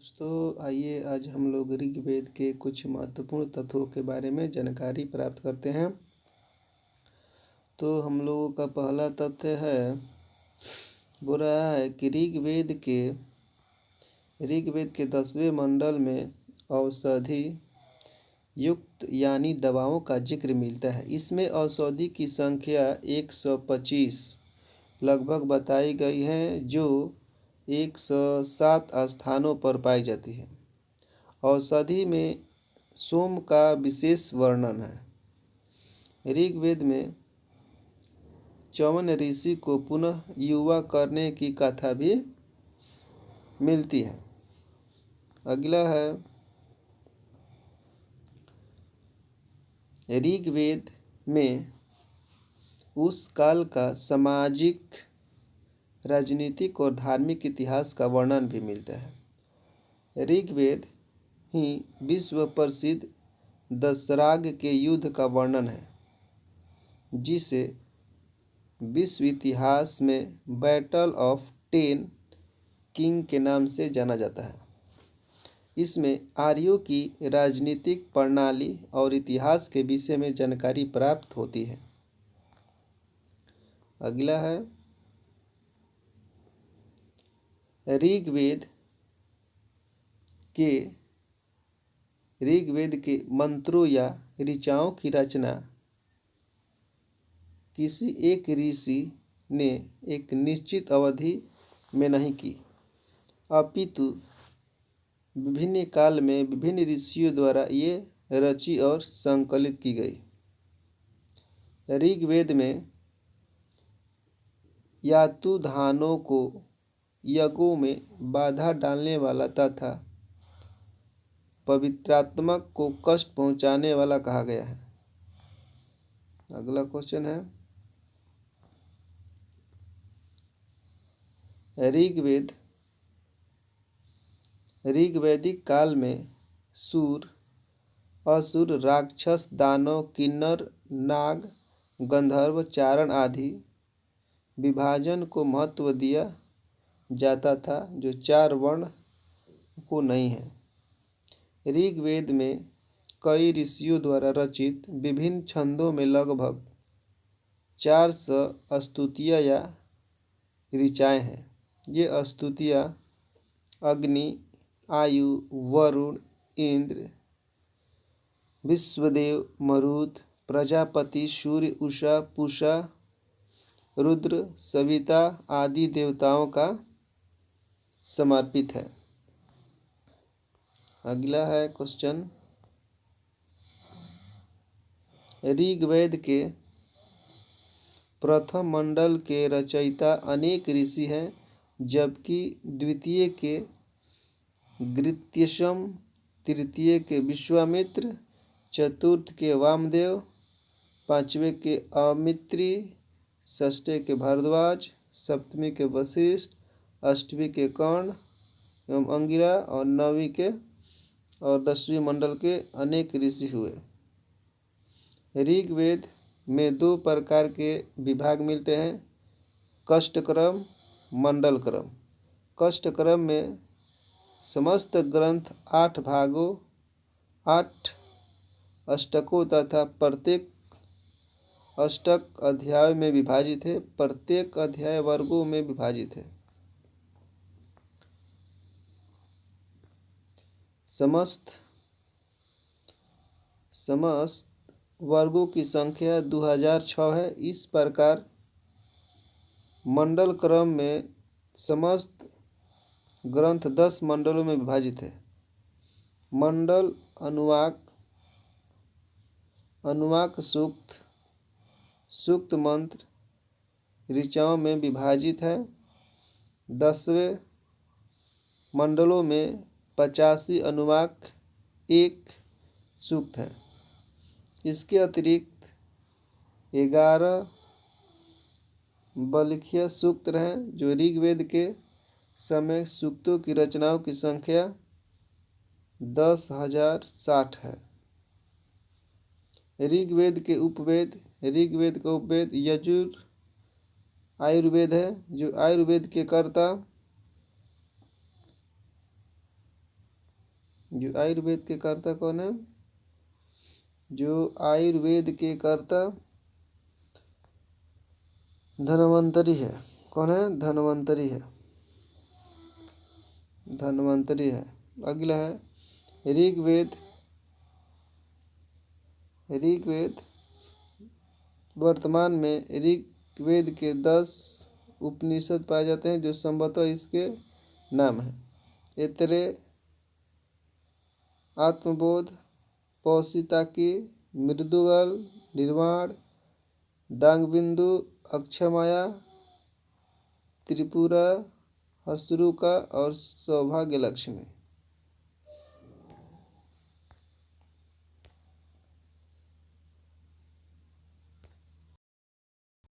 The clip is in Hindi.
दोस्तों आइए आज हम लोग ऋग्वेद के कुछ महत्वपूर्ण तत्वों के बारे में जानकारी प्राप्त करते हैं। तो हम लोगों का पहला तथ्य है, बोल रहा है कि ऋग्वेद के 10वें मंडल में औषधि युक्त यानी दवाओं का जिक्र मिलता है। इसमें औषधि की संख्या 125 लगभग बताई गई है, जो 107 स्थानों पर पाई जाती है। औषधि में सोम का विशेष वर्णन है। ऋग्वेद में च्यवन ऋषि को पुनः युवा करने की कथा भी मिलती है। अगला है, ऋग्वेद में उस काल का सामाजिक, राजनीतिक और धार्मिक इतिहास का वर्णन भी मिलता है। ऋग्वेद ही विश्व प्रसिद्ध दशराग के युद्ध का वर्णन है, जिसे विश्व इतिहास में बैटल ऑफ 10 किंग के नाम से जाना जाता है। इसमें आर्यों की राजनीतिक प्रणाली और इतिहास के विषय में जानकारी प्राप्त होती है। अगला है, ऋग्वेद के मंत्रों या ऋचाओं की रचना किसी एक ऋषि ने एक निश्चित अवधि में नहीं की, अपितु विभिन्न काल में विभिन्न ऋषियों द्वारा ये रची और संकलित की गई। ऋग्वेद में यातुधानों को यज्ञों में बाधा डालने वाला तथा पवित्रात्मक को कष्ट पहुंचाने वाला कहा गया है। अगला क्वेश्चन है, ऋग्वैदिक काल में सूर, असुर, राक्षस, दानव, किन्नर, नाग, गंधर्व, चारण आदि विभाजन को महत्व दिया जाता था, जो 4 वर्ण को नहीं है। ऋग्वेद में कई ऋषियों द्वारा रचित विभिन्न छंदों में लगभग 400 स्तुतियाँ या ऋचाएँ हैं। ये स्तुतियाँ अग्नि, आयु, वरुण, इंद्र, विश्वदेव, मरुत, प्रजापति, सूर्य, उषा, पूषा, रुद्र, सविता आदि देवताओं का समर्पित है। अगला है क्वेश्चन, ऋग्वेद के प्रथम मंडल के रचयिता अनेक ऋषि हैं, जबकि द्वितीय के गृत्यशम, तृतीय के विश्वामित्र, चतुर्थ के वामदेव, पांचवें के अमित्री, षष्ठे के भारद्वाज, सप्तमी के वशिष्ठ, अष्टवीं के कर्ण एवं अंगिरा और 9वीं के और 10वीं मंडल के अनेक ऋषि हुए। ऋग्वेद में 2 प्रकार के विभाग मिलते हैं, कष्टक्रम, मंडल क्रम। कष्टक्रम में समस्त ग्रंथ 8 भागों, 8 अष्टकों तथा प्रत्येक अष्टक अध्याय में विभाजित है। प्रत्येक अध्याय वर्गों में विभाजित है। समस्त वर्गों की संख्या 2006 है। इस प्रकार मंडल क्रम में समस्त ग्रंथ 10 मंडलों में विभाजित है। मंडल अनुवाक सूक्त, सूक्त मंत्र ऋचाओं में विभाजित है। 10वें मंडलों में 85 अनुवाक, 1 सूक्त है। इसके अतिरिक्त 11 बल्खीय सूक्त हैं, जो ऋग्वेद के समय सूक्तों की रचनाओं की संख्या 10,060 है। ऋग्वेद का उपवेद यजुर आयुर्वेद है, जो आयुर्वेद के कर्ता जो आयुर्वेद के कर्ता कौन है? जो आयुर्वेद के कर्ता धन्वंतरी है। कौन है? धन्वंतरी है। धन्वंतरी है। अगला है ऋग्वेद। ऋग्वेद वर्तमान में ऋग्वेद के 10 उपनिषद पाए जाते हैं जो संभवतः इसके नाम हैं: ऐतरेय, आत्मबोध, पौशिताकी, मृदुगल, निर्वाण, दांगबिंदु, अक्षयमाया, त्रिपुरा, हसरूका और सौभाग्य लक्ष्मी।